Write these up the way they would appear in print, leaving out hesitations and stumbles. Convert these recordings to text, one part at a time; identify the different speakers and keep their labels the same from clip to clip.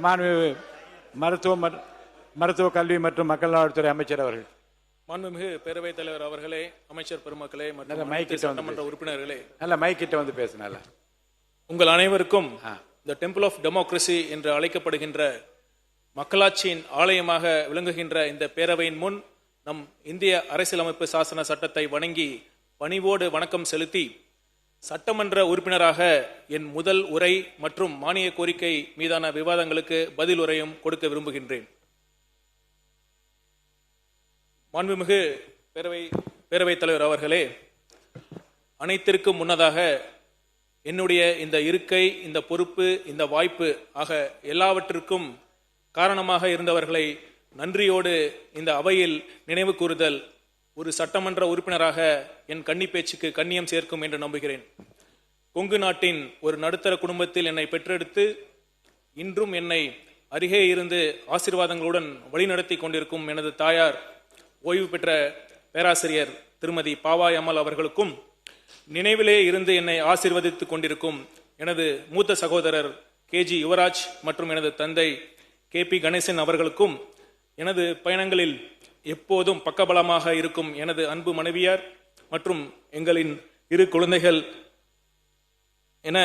Speaker 1: மாண்புமிகு மருத்துவ கல்வி மற்றும் மக்கள் நலத்துறை அமைச்சர் அவர்கள்.
Speaker 2: மாண்புமிகு பேரவைத் தலைவர் அவர்களே, அமைச்சர் பெருமக்களே மற்றும்
Speaker 1: சட்டமன்ற
Speaker 2: உறுப்பினர்களே,
Speaker 1: நல்ல மைக்கிட்ட வந்து பேசினால
Speaker 2: உங்கள் அனைவருக்கும் த டெம்பிள் ஆஃப் டெமோக்ரஸி என்று அழைக்கப்படுகின்ற மக்களாட்சியின் ஆலயமாக விளங்குகின்ற இந்த பேரவையின் முன் நம் இந்திய அரசியலமைப்பு சாசன சட்டத்தை வணங்கி பணிவோடு வணக்கம் செலுத்தி சட்டமன்ற உறுப்பினராக என் முதல் உரை மற்றும் மானிய கோரிக்கை மீதான விவாதங்களுக்கு பதில் உரையும் கொடுக்க விரும்புகின்றேன். மாண்புமிகு பேரவைத் தலைவர் அவர்களே, அனைத்திற்கும் முன்னதாக என்னுடைய இந்த இருக்கை, இந்த பொறுப்பு, இந்த வாய்ப்பு ஆக எல்லாவற்றிற்கும் காரணமாக இருந்தவர்களை நன்றியோடு இந்த அவையில் நினைவு கூறுதல் ஒரு சட்டமன்ற உறுப்பினராக என் கன்னி பேச்சுக்கு கண்ணியம் சேர்க்கும் என்று நம்புகிறேன். கொங்கு நாட்டின் ஒரு நடுத்தர குடும்பத்தில் என்னை பெற்றெடுத்து இன்றும் என்னை அருகே இருந்து ஆசீர்வாதங்களுடன் வழிநடத்தி கொண்டிருக்கும் எனது தாயார் ஓய்வு பெற்ற பேராசிரியர் திருமதி பாவாய் அம்மாள் அவர்களுக்கும், நினைவிலே இருந்து என்னை ஆசீர்வதித்துக் கொண்டிருக்கும் எனது மூத்த சகோதரர் KG யுவராஜ் மற்றும் எனது தந்தை KP கணேசன் அவர்களுக்கும், எனது பயணங்களில் எப்போதும் பக்கபலமாக இருக்கும் எனது அன்பு மனைவியார் மற்றும் எங்களின் 2 குழந்தைகள் என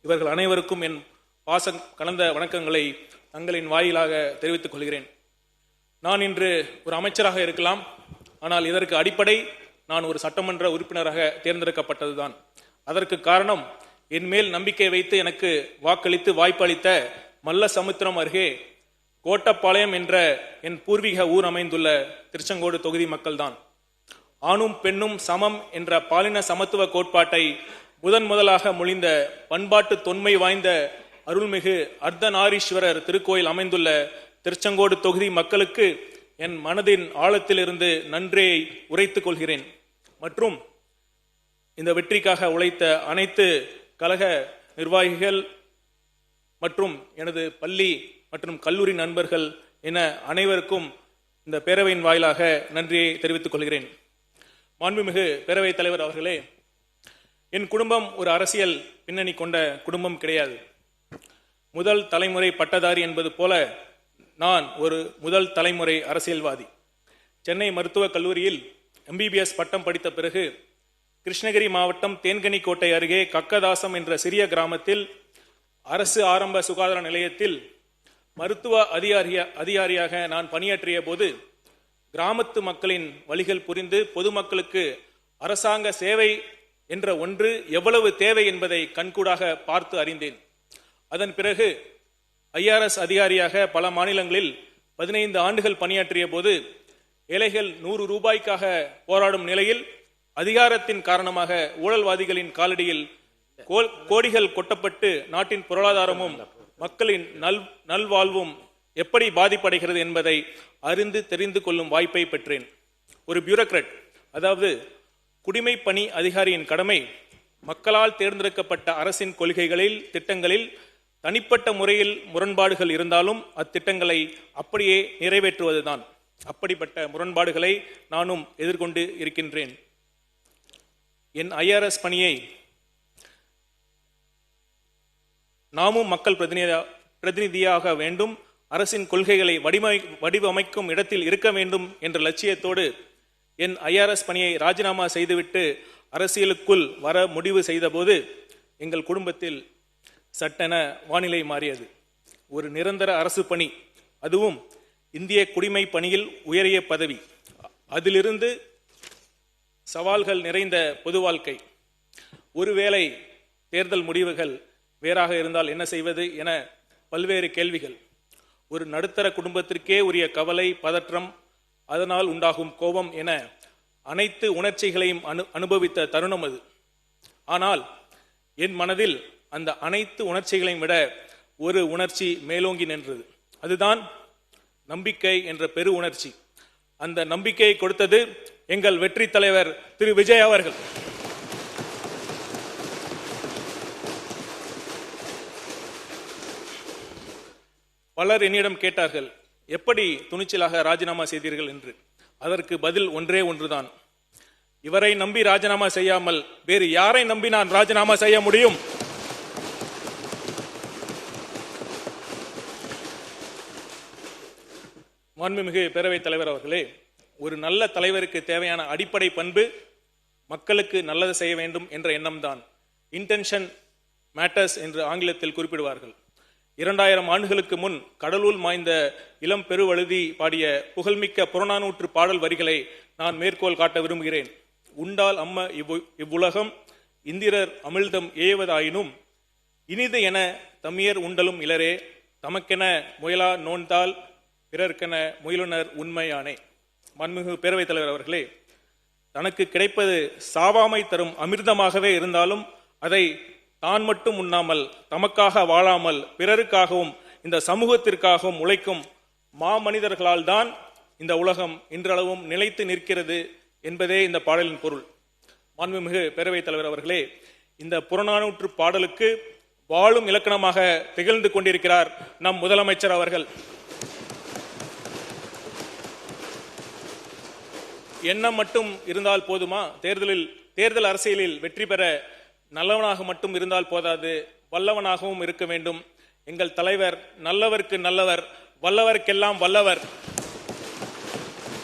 Speaker 2: இவர்கள் அனைவருக்கும் என் பாசம் கலந்த வணக்கங்களை தங்களின் வாயிலாக தெரிவித்துக் கொள்கிறேன். நான் இன்று ஒரு அமைச்சராக இருக்கலாம், ஆனால் இதற்கு அடிப்படை நான் ஒரு சட்டமன்ற உறுப்பினராக தேர்ந்தெடுக்கப்பட்டதுதான். அதற்கு காரணம் என் மேல் நம்பிக்கை வைத்து எனக்கு வாக்களித்து வாய்ப்பு அளித்த மல்லசமுத்திரம் அருகே கோட்டப்பாளையம் என்ற என் பூர்வீக ஊர் அமைந்துள்ள திருச்செங்கோடு தொகுதி மக்கள்தான். ஆணும் பெண்ணும் சமம் என்ற பாலின சமத்துவ கோட்பாட்டை முதலாக மொழிந்த பண்பாட்டு தொன்மை வாய்ந்த அருள்மிகு அர்த்தநாரீஸ்வரர் திருக்கோயில் அமைந்துள்ள திருச்செங்கோடு தொகுதி மக்களுக்கு என் மனதின் ஆழத்திலிருந்து நன்றியை உரைத்துக் கொள்கிறேன். மற்றும் இந்த வெற்றிக்காக உழைத்த அனைத்து கழக நிர்வாகிகள் மற்றும் எனது பள்ளி மற்றும் கல்லூரி நண்பர்கள் என அனைவருக்கும் இந்த பேரவையின் வாயிலாக நன்றியை தெரிவித்துக் கொள்கிறேன். மாண்புமிகு பேரவைத் தலைவர் அவர்களே, என் குடும்பம் ஒரு அரசியல் பின்னணி கொண்ட குடும்பம் கிடையாது. முதல் தலைமுறை பட்டதாரி என்பது போல நான் ஒரு முதல் தலைமுறை அரசியல்வாதி. சென்னை மருத்துவக் கல்லூரியில் MBBS பட்டம் படித்த பிறகு கிருஷ்ணகிரி மாவட்டம் தேன்கனிக்கோட்டை அருகே கக்கதாசம் என்ற சிறிய கிராமத்தில் அரசு ஆரம்ப சுகாதார நிலையத்தில் மருத்துவ அதிகாரியாக நான் பணியாற்றிய போது கிராமத்து மக்களின் வழிகள் புரிந்து பொதுமக்களுக்கு அரசாங்க சேவை என்ற ஒன்று எவ்வளவு தேவை என்பதை கண்கூடாக பார்த்து அறிந்தேன். அதன் பிறகு IRS அதிகாரியாக பல மாநிலங்களில் 15 ஆண்டுகள் பணியாற்றிய போது ஏழைகள் 100 ரூபாய்க்காக போராடும் நிலையில் அதிகாரத்தின் காரணமாக ஊழல்வாதிகளின் காலடியில் கோடிகள் கொட்டப்பட்டு நாட்டின் பொருளாதாரமும் மக்களின் நல்வாழ்வும் எப்படி பாதிப்படைகிறது என்பதை அறிந்து தெரிந்து கொள்ளும் வாய்ப்பை பெற்றேன். ஒரு பியூரோக்ராட், அதாவது குடிமை பணி அதிகாரியின் கடமை மக்களால் தேர்ந்தெடுக்கப்பட்ட அரசின் கொள்கைகளில் திட்டங்களில் தனிப்பட்ட முறையில் முரண்பாடுகள் இருந்தாலும் அத்திட்டங்களை அப்படியே நிறைவேற்றுவதுதான். அப்படிப்பட்ட முரண்பாடுகளை நானும் எதிர்கொண்டு இருக்கின்றேன். என் IRS பணியை நாமும் மக்கள் பிரதிநிதியாக வேண்டும், அரசின் கொள்கைகளை வடிவமைக்கும் இடத்தில் இருக்க வேண்டும் என்ற லட்சியத்தோடு என் IRS பணியை ராஜினாமா செய்துவிட்டு அரசியலுக்குள் வர முடிவு செய்த போது எங்கள் குடும்பத்தில் சட்டென வானிலை மாறியது. ஒரு நிரந்தர அரசு பணி, அதுவும் இந்திய குடிமை பணியில் உயரிய பதவி, அதிலிருந்து சவால்கள் நிறைந்த பொது வாழ்க்கை, ஒருவேளை தேர்தல் முடிவுகள் வேறாக இருந்தால் என்ன செய்வது என பல்வேறு கேள்விகள், ஒரு நடுத்தர குடும்பத்திற்கே உரிய கவலை, பதற்றம், அதனால் உண்டாகும் கோபம் என அனைத்து உணர்ச்சிகளையும் அனுபவித்த தருணம் அது. ஆனால் என் மனதில் அந்த அனைத்து உணர்ச்சிகளையும் விட ஒரு உணர்ச்சி மேலோங்கி நின்றது. அதுதான் நம்பிக்கை என்ற பெரு உணர்ச்சி. அந்த நம்பிக்கையை கொடுத்தது எங்கள் வெற்றி தலைவர் திரு விஜய் அவர்கள். பலர் என்னிடம் கேட்டார்கள், எப்படி துணிச்சலாக ராஜினாமா செய்தீர்கள் என்று. அதற்கு பதில் ஒன்றே ஒன்றுதான், இவரை நம்பி ராஜினாமா செய்யாமல் வேறு யாரை நம்பி நான் ராஜினாமா செய்ய முடியும்? மாண்புமிகு பேரவைத் தலைவர் அவர்களே, ஒரு நல்ல தலைவருக்கு தேவையான அடிப்படை பண்பு மக்களுக்கு நல்லது செய்ய வேண்டும் என்ற எண்ணம்தான். இன்டென்ஷன் மேட்டர்ஸ் என்று ஆங்கிலத்தில் குறிப்பிடுவார்கள். 2000 ஆண்டுகளுக்கு முன் கடலூர் மாய்ந்த இளம் பெருவழுதி பாடிய புகழ்மிக்க புறநானூற்று பாடல் வரிகளை நான் மேற்கோள் காட்ட விரும்புகிறேன். உண்டால் அம்ம இவ்வுலகம் இந்திரர் அமிழ்தம் ஏவதாயினும் இனிது என தமியர் உண்டலும் இலரே தமக்கென முயலா நோன்தால் பிறர்க்கென முயலுனர் உண்மையானே. மாண்புமிகு பேரவைத் தலைவர் அவர்களே, தனக்கு கிடைப்பது சாவாமை தரும் அமிர்தமாகவே இருந்தாலும் அதை தான் மட்டும் உண்ணாமல் தமக்காக வாழாமல் பிறருக்காகவும் இந்த சமூகத்திற்காகவும் உழைக்கும் மாமனிதர்களால் தான் இந்த உலகம் இன்றளவும் நிலைத்து நிற்கிறது என்பதே இந்த பாடலின் பொருள். மாண்புமிகு பேரவைத் தலைவர் அவர்களே, இந்த புறநானூற்று பாடலுக்கு வாழும் இலக்கணமாக திகழ்ந்து கொண்டிருக்கிறார் நம் முதலமைச்சர் அவர்கள். எண்ணம் மட்டும் இருந்தால் போதுமா? தேர்தல் அரசியலில் வெற்றி பெற நல்லவனாக மட்டும் இருந்தால் போதாது, வல்லவனாகவும் இருக்க வேண்டும். எங்கள் தலைவர் நல்லவருக்கு நல்லவர், வல்லவருக்கெல்லாம் வல்லவர்.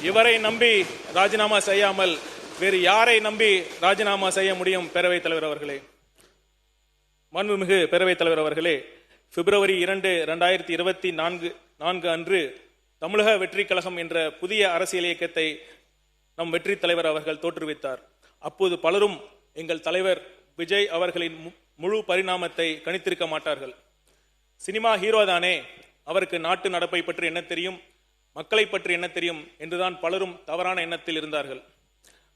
Speaker 2: இவரை நம்பி ராஜினாமா செய்யாமல் வேறு யாரை நம்பி ராஜினாமா செய்ய முடியும்? பேரவைத் தலைவர் அவர்களே, மாண்புமிகு பேரவைத் தலைவர் அவர்களே, பிப்ரவரி 2, 2024 அன்று தமிழக வெற்றி கழகம் என்ற புதிய அரசியல் இயக்கத்தை நம் வெற்றி தலைவர் அவர்கள் தோற்றுவித்தார். அப்போது பலரும் எங்கள் தலைவர் விஜய் அவர்களின் முழு பரிணாமத்தை கணித்திருக்க மாட்டார்கள். சினிமா ஹீரோதானே, அவருக்கு நாட்டு நடப்பை பற்றி என்ன தெரியும், மக்களை பற்றி என்ன தெரியும் என்றுதான் பலரும் தவறான எண்ணத்தில் இருந்தார்கள்.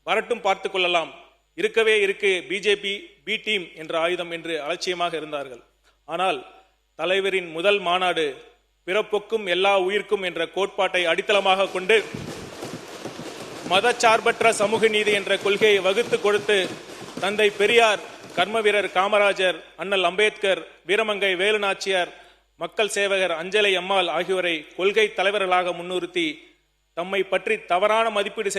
Speaker 2: வரட்டும் பார்த்து கொள்ளலாம், இருக்கவே இருக்கு பிஜேபி பி டீம் என்ற ஆயுதம் என்று அலட்சியமாக இருந்தார்கள். ஆனால் தலைவரின் முதல் மாநாடு பிறப்புக்கும் எல்லா உயிர்க்கும் என்ற கோட்பாட்டை அடித்தளமாக கொண்டு மதச்சார்பற்ற சமூக நீதி என்ற கொள்கையை வகுத்து கொடுத்து தந்தை பெரியார், கர்ம வீரர் காமராஜர், அண்ணல் அம்பேத்கர், வீரமங்கை வேலு நாச்சியார், மக்கள் சேவகர் அஞ்சலை அம்மாள் ஆகியோரை கொள்கை தலைவர்களாக முன்னிறுத்தி தம்மை பற்றி தவறான மதிப்பீடு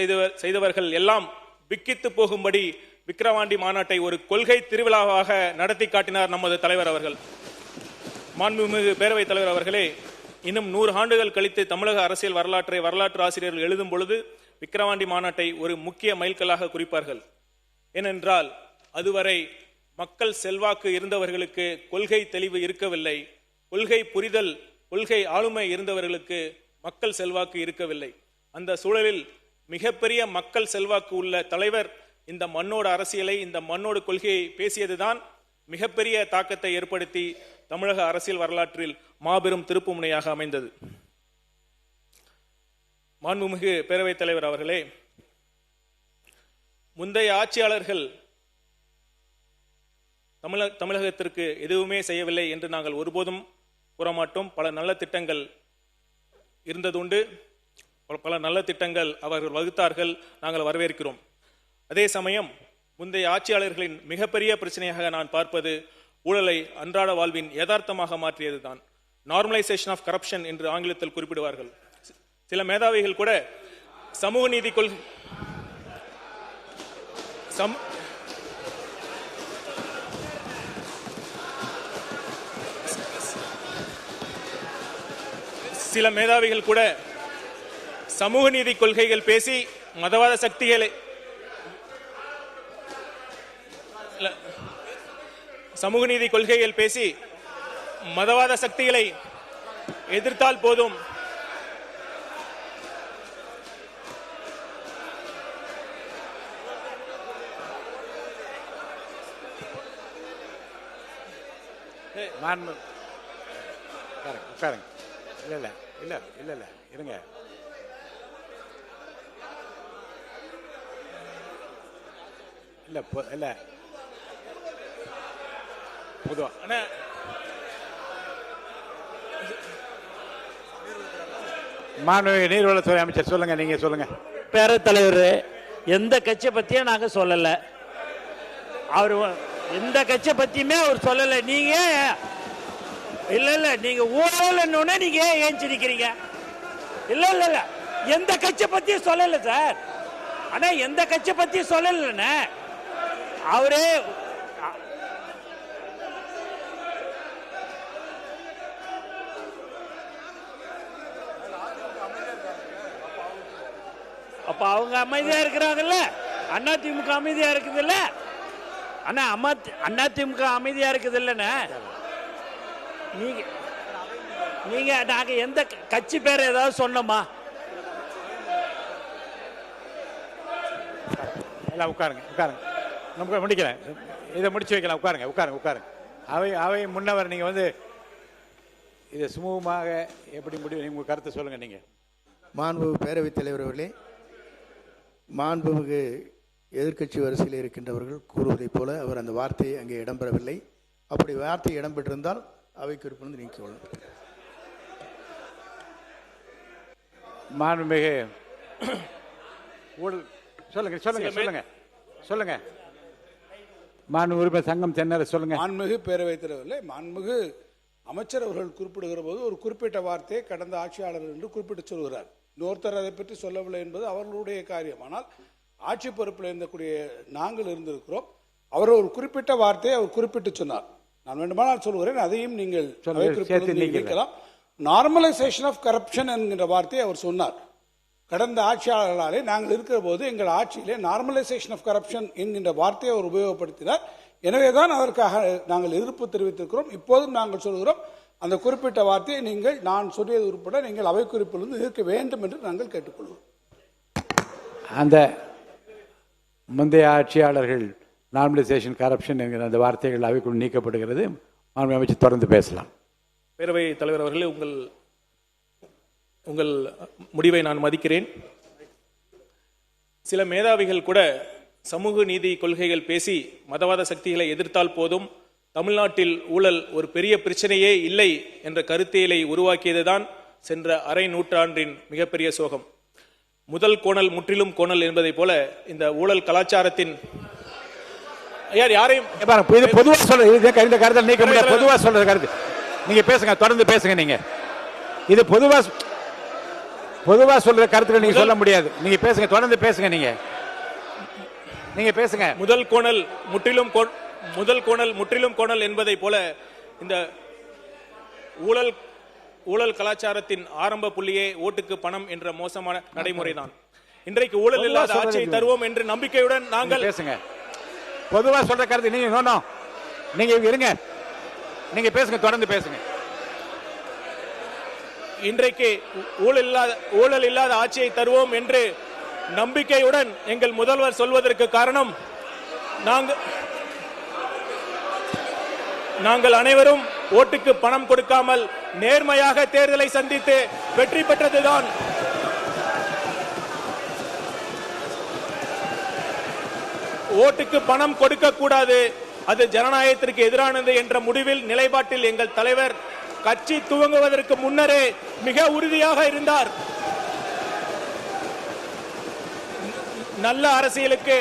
Speaker 2: செய்தவர்கள் எல்லாம் விக்கித்து போகும்படி விக்கிரவாண்டி மாநாட்டை ஒரு கொள்கை திருவிழாவாக நடத்தி காட்டினார் நமது தலைவர் அவர்கள். மாண்புமிகு பேரவைத் தலைவர் அவர்களே, இன்னும் 100 ஆண்டுகள் கழித்து தமிழக அரசியல் வரலாற்றை வரலாற்று ஆசிரியர்கள் எழுதும் பொழுது விக்கிரவாண்டி மாநாட்டை ஒரு முக்கிய மைல்கல்லாக குறிப்பார்கள். ஏனென்றால் அதுவரை மக்கள் செல்வாக்கு இருந்தவர்களுக்கு கொள்கை தெளிவு இருக்கவில்லை, கொள்கை புரிதல், கொள்கை ஆளுமை இருந்தவர்களுக்கு மக்கள் செல்வாக்கு இருக்கவில்லை. அந்த சூழலில் மிகப்பெரிய மக்கள் செல்வாக்கு உள்ள தலைவர் இந்த மண்ணோட அரசியலை, இந்த மண்ணோட கொள்கையை பேசியதுதான் மிகப்பெரிய தாக்கத்தை ஏற்படுத்தி தமிழக அரசியல் வரலாற்றில் மாபெரும் திருப்பு முனையாக அமைந்தது. மாண்புமிகு பேரவைத் தலைவர் அவர்களே, முந்தைய ஆட்சியாளர்கள் தமிழகத்திற்கு எதுவுமே செய்யவில்லை என்று நாங்கள் ஒருபோதும் கூறமாட்டோம். பல நல்ல திட்டங்கள் இருந்ததுண்டு, பல நல்ல திட்டங்கள் அவர்கள் வகுத்தார்கள், நாங்கள் வரவேற்கிறோம். அதே சமயம் முந்தைய ஆட்சியாளர்களின் மிகப்பெரிய பிரச்சனையாக நான் பார்ப்பது ஊழலை அன்றாட வாழ்வின் யதார்த்தமாக மாற்றியதுதான். நார்மலைசேஷன் ஆஃப் கரப்ஷன் என்று ஆங்கிலத்தில் குறிப்பிடுவார்கள். சில மேதாவிகள் கூட சமூக நீதி கொள்கை சில மேதாவிகள் கூட சமூக நீதி கொள்கைகள் பேசி மதவாத சக்திகளை சமூக நீதி கொள்கைகள் பேசி மதவாத சக்திகளை எதிர்த்தால் போதும்,
Speaker 1: உட்காருங்க. இல்ல இல்ல இல்ல இல்ல இருங்க. இல்ல இல்ல பொதுவா மாண்புமிகு நீர்வளத்துறை அமைச்சர் சொல்லுங்க, நீங்க சொல்லுங்க.
Speaker 3: பேரவைத் தலைவர், எந்த கட்சியை பத்தியும் நாங்க சொல்லல, அவர் எந்த கட்சியை பத்தியுமே அவர் சொல்லல. நீங்க இல்ல இல்ல நீங்க ஊழல் நீங்க ஏஞ்சிருக்கிறீங்க. இல்ல இல்ல இல்ல எந்த கட்சியை பத்தியும் சொல்லல சார். ஆனா எந்த கட்சியை பத்தியும் சொல்லல அவரே. அப்ப அவங்க அமைதியா இருக்கிறாங்கல்ல, அதிமுக அமைதியா இருக்குதுல்ல அண்ணா, அதிமுக அமைதியா இருக்குது இல்லண்ணே. நீங்க நாங்க எந்த கட்சி பேர் ஏதாவது சொன்னோமா?
Speaker 1: எல்லாம் உட்காருங்க, உட்காருங்க. நம்ம முடிக்கிறேன், இதை முடிச்சு வைக்கலாம். உட்காருங்க, உட்காருங்க, உட்காருங்க. அவை முன்னவர் நீங்க வந்து இதை சுமூகமாக எப்படி முடிவு, நீங்க உங்க கருத்தை சொல்லுங்க. நீங்க
Speaker 4: மாண்புமிகு பேரவைத் தலைவர் அவர்களே, மாண்புமிகு எதிர்க்கட்சி வரிசையில் இருக்கின்றவர்கள் கூறுவதைப் போல அவர் அந்த வார்த்தையை அங்கே இடம்பெறவில்லை. அப்படி வார்த்தை இடம்பெற்றிருந்தால் அவை குறிப்பிலிருந்து நீக்கிக்கொள்ளும்.
Speaker 1: மாண்புமிகு ஊழல் சொல்லுங்க, சொல்லுங்க, சொல்லுங்க, சொல்லுங்க. மாண்புமிகு உறுப்பினர் சங்கம் தென்னர சொல்லுங்க.
Speaker 5: மாண்புமிகு பேரவைத் தலைவர்களே, மாண்புமிகு அமைச்சர் அவர்கள் குறிப்பிடுகிற போது ஒரு குறிப்பிட்ட வார்த்தையை கடந்த ஆட்சியாளர் என்று குறிப்பிட்டு சொல்கிறார். இன்னொருத்தர் அதை பற்றி சொல்லவில்லை என்பது அவர்களுடைய காரியம். ஆனால் ஆட்சி பொறுப்பில் இருந்தக்கூடிய நாங்கள் இருந்திருக்கிறோம். அவர் ஒரு குறிப்பிட்ட வார்த்தையை அவர் குறிப்பிட்டு சொன்னார். நான் வேண்டுமானால் சொல்கிறேன், அதையும் நீங்கள் நீக்கலாம். நார்மலைசேஷன் ஆஃப் கரப்ஷன் என்கின்ற வார்த்தையை அவர் சொன்னார். கடந்த ஆட்சியாளர்களாலே நாங்கள் இருக்கிற போது எங்கள் ஆட்சியிலே நார்மலைசேஷன் ஆஃப் கரப்ஷன் என்கின்ற வார்த்தையை அவர் உபயோகப்படுத்தினார். எனவேதான் அதற்காக நாங்கள் எதிர்ப்பு தெரிவித்திருக்கிறோம். இப்போதும் நாங்கள் சொல்கிறோம், அந்த குறிப்பிட்ட வார்த்தையை நீங்கள் நான் சொல்லியது உட்பட நீங்கள் அவை குறிப்பிலிருந்து இருக்க வேண்டும் என்று நாங்கள் கேட்டுக்கொள்வோம்.
Speaker 1: அந்த முந்தைய ஆட்சியாளர்கள் நார்மலைசேஷன் கரப்ஷன் என்கிற அந்த வார்த்தைகள் அவைக்குள் நீக்கப்படுகிறது. மாண்புமிகு அமைச்சர் தொடர்ந்து பேசலாம்.
Speaker 2: பேரவை தலைவர் அவர்களே, உங்கள் முடிவை நான் மதிக்கிறேன். சில மேதாவிகள் கூட சமூக நீதி கொள்கைகள் பேசி மதவாத சக்திகளை எதிர்த்தால் போதும், தமிழ்நாட்டில் ஊழல் ஒரு பெரிய பிரச்சனையே இல்லை என்ற கருத்தியலை உருவாக்கியதுதான் சென்ற அரை நூற்றாண்டின் மிகப்பெரிய சோகம். முதல் கோணல் முற்றிலும் கோணல் என்பதை போல இந்த ஊழல் கலாச்சாரத்தின் யாரையும்
Speaker 1: பொதுவாக சொல்ற கருத்து நீங்க பேசுங்க, தொடர்ந்து பேசுங்க. நீங்க இது பொதுவா சொல்ற கருத்துக்கள் நீங்க சொல்ல முடியாது. நீங்க பேசுங்க, தொடர்ந்து பேசுங்க. நீங்க பேசுங்க.
Speaker 2: முதல் கோணல் முற்றிலும் கோணல் என்பதை போல இந்த ஊழல் கலாச்சாரத்தின் ஆரம்ப புள்ளியே ஓட்டுக்கு பணம் என்ற மோசமான நடைமுறைதான். இன்றைக்கு ஊழல் இல்லாத ஆட்சியை தருவோம் என்று நம்பிக்கையுடன் நாங்கள்
Speaker 1: பேசுங்க. பொதுவா சொல்ற கருத்து நீங்க இருங்க, நீங்க பேசுங்க, தொடர்ந்து பேசுங்க.
Speaker 2: இன்றைக்கு ஊழல் இல்லாத ஆட்சியை தருவோம் என்று நம்பிக்கையுடன் எங்கள் முதல்வர் சொல்வதற்கு காரணம், நாங்கள் அனைவரும் ஓட்டுக்கு பணம் கொடுக்காமல் நேர்மையாக தேர்தலை சந்தித்து வெற்றி பெற்றதுதான். ஓட்டுக்கு பணம் கொடுக்க கூடாது, அது ஜனநாயகத்திற்கு எதிரானது என்ற முடிவில் நிலைப்பாட்டில் எங்கள் தலைவர் கட்சி துவங்குவதற்கு முன்னரே மிக உறுதியாக இருந்தார். நல்ல அரசியலுக்கு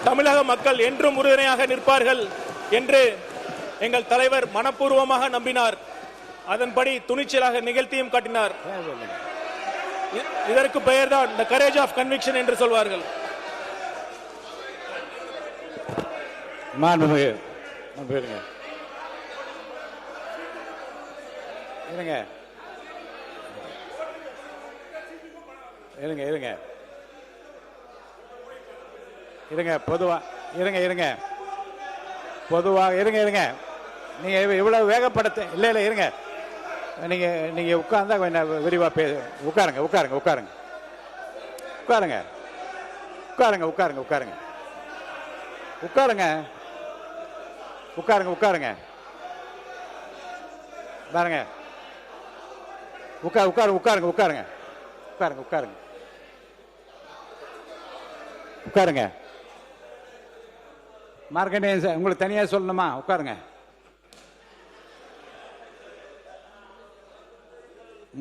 Speaker 2: தமிழக மக்கள் என்றும் உறுதுணையாக நிற்பார்கள் என்று எங்கள் தலைவர் மனப்பூர்வமாக நம்பினார். அதன்படி துணிச்சலாக நிகழ்த்தியும் காட்டினார். இதற்கு பெயர்தான் the courage of conviction என்று சொல்வார்கள்.
Speaker 1: நீங்க இவ்வளவு வேகப்படுத்த இல்ல இருங்க. நீங்க உட்கார்ந்தா கொஞ்சம் விரிவா உட்காருங்க, உட்காருங்க, உட்காருங்க, உட்காருங்க, உட்காருங்க, உட்காருங்க, உட்காருங்க, உட்காருங்க, உட்காருங்க, உட்காருங்க, பாருங்க, உட்காருங்க, உட்காருங்க, உட்காருங்க, உட்காருங்க, உட்காருங்க. மார்க்கண்டேயன் உங்களுக்கு தனியா சொல்லணுமா? உட்காருங்க.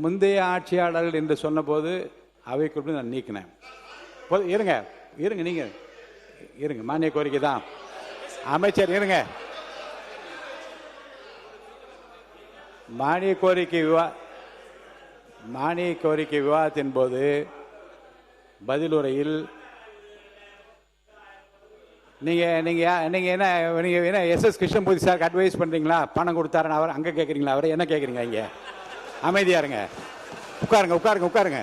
Speaker 1: முந்தைய ஆட்சியாளர்கள் என்று சொன்ன போது அவைக்குள் நான் நீக்கினேன். இருங்க இருங்க, நீங்க இருங்க. மானிய கோரிக்கை தான் அமைச்சர். இருங்க. மானிய கோரிக்கை விவாதத்தின் போது பதிலுரையில் நீங்க என்ன எஸ்.எஸ். கிருஷ்ணமூர்த்தி சாருக்கு அட்வைஸ் பண்றீங்களா? பணம் கொடுத்தாருன்னு அவர் அங்க கேட்குறீங்களா? அவரை என்ன கேட்குறீங்க? இங்க அமைதியா இருங்க. உட்காருங்க, உட்காருங்க, உட்காருங்க,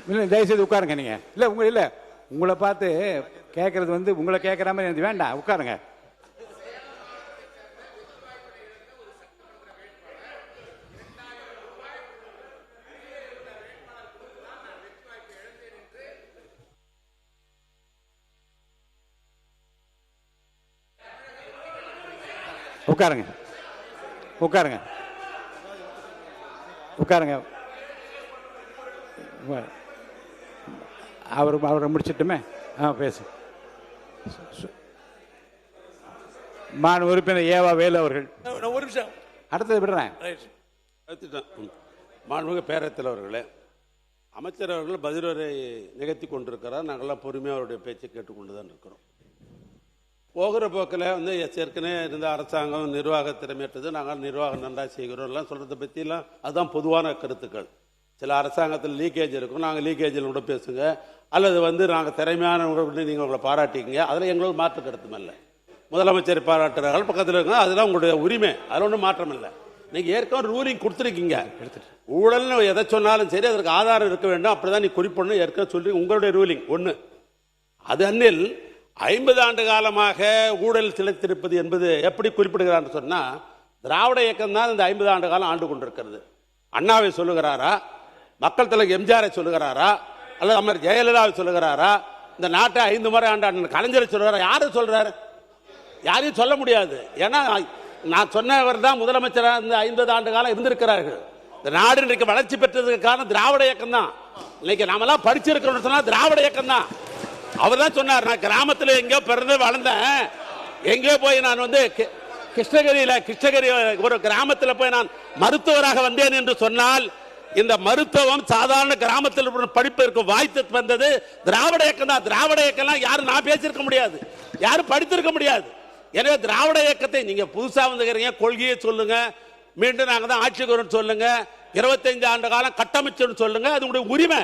Speaker 1: இல்லை தயவுசெய்து உட்காருங்க நீங்கள். இல்லை உங்களை பார்த்து கேட்கறது வந்து உங்களை கேட்குற மாதிரி எனக்கு வேண்டாம். உட்காருங்க. உட்காருங்க உட்காருங்க உட்காருங்க. அவரை முடிச்சிட்டுமே பேசு. மாண்பு உறுப்பினர் ஏவா வேலு அவர்கள்.
Speaker 6: ஒரு நிமிஷம்
Speaker 1: அடுத்தது விடுறேன்.
Speaker 6: மாண்புமிகு பேரவைத் அவர்களே, அமைச்சர் அவர்கள் பதிலுரை நிகழ்த்தி கொண்டிருக்கிறார். நாங்கள்லாம் பொறுமையாக அவருடைய பேச்சை கேட்டுக்கொண்டு தான் இருக்கிறோம். போகிற போக்கில் வந்து ஏற்கனவே இருந்த அரசாங்கம் நிர்வாக திறமையற்றது, நாங்கள் நிர்வாகம் நன்றாக செய்கிறோம் எல்லாம் சொல்கிறத பற்றிலாம் அதுதான் பொதுவான கருத்துக்கள். சில அரசாங்கத்தில் லீக்கேஜ் இருக்கும், நாங்கள் லீக்கேஜில் கூட பேசுங்க, அல்லது வந்து நாங்கள் திறமையானவங்க நீங்கள் உங்களை பாராட்டிக்கிங்க, அதில் எங்களுக்கு மாற்று கருத்தும் இல்லை. முதலமைச்சர் பாராட்டுறார்கள் பக்கத்தில் இருக்காங்க, அதெல்லாம் உங்களுடைய உரிமை, அதில் ஒன்றும் மாற்றம் இல்லை. நீங்கள் ஏற்கனவே ரூலிங் கொடுத்துருக்கீங்க. ஊழல்னு எதை சொன்னாலும் சரி அதற்கு ஆதாரம் இருக்க வேண்டும், அப்படிதான் நீ குறிப்பிடணும் ஏற்கனவே சொல்லி உங்களுடைய ரூலிங் ஒன்று. அது அன்னில் 50 ஆண்டு காலமாக ஊழல் செலுத்திருப்பது என்பது எப்படி குறிப்பிடுகிறான்னு சொன்னால், திராவிட இயக்கம் தான் இந்த 50 ஆண்டு காலம் ஆண்டு கொண்டிருக்கிறது. அண்ணாவை சொல்லுகிறாரா, மக்கள் தலைவர் எம்ஜிஆரை சொல்லுகிறாரா, அல்லது அமர் ஜெயலலிதாவை சொல்லுகிறாரா, இந்த நாட்டை 5 முறை ஆண்டு கலைஞரை சொல்லுகிறாரா? யாரும் சொல்றாரு? யாரையும் சொல்ல முடியாது. ஏன்னா நான் சொன்னவர் தான் முதலமைச்சராக இந்த 50 ஆண்டு காலம் இருந்திருக்கிறார்கள். இந்த நாடு இன்றைக்கு வளர்ச்சி பெற்றதுக்கு காரணம் திராவிட இயக்கம் தான். இன்னைக்கு நாமெல்லாம் படிச்சிருக்கோம்னு சொன்னா திராவிட இயக்கம் தான். அவர் தான் சொன்னார், நான் கிராமத்தில் எங்கேயோ பிறந்து வளர்ந்தேன், எங்கேயோ போய் நான் வந்து கிருஷ்ணகிரி ஒரு கிராமத்தில் போய் நான் மருத்துவராக வந்தேன் என்று சொன்னால், இந்த மருத்துவம் சாதாரண கிராமத்தில் படிப்பு இருக்கும் வாய்ப்பு வந்தது திராவிட இயக்கம் தான். திராவிட இயக்கம் யாரும் நான் பேசியிருக்க முடியாது, யாரும் படித்திருக்க முடியாது. எனவே திராவிட இயக்கத்தை நீங்க புதுசா வந்துக்கிறீங்க, கொள்கையை சொல்லுங்க, மீண்டும் நாங்கள் தான் ஆட்சிக்கு வரும் சொல்லுங்க, 25 ஆண்டு காலம் கட்டமைச்சு சொல்லுங்க, அது உங்களுடைய உரிமை.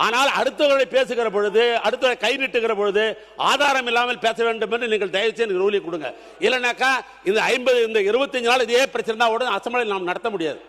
Speaker 6: ஆனால் அடுத்தவர்களை பேசுகிற பொழுது, அடுத்தவரை கை நீட்டுகிற பொழுது ஆதாரம் இல்லாமல் பேச வேண்டும் என்று நீங்கள் தயவு செய்து ரூலிங் கொடுங்க. இல்லைனாக்கா இந்த 25 நாள் இதே பிரச்சனை தான் அசம்பிளி நாம் நடத்த முடியாது.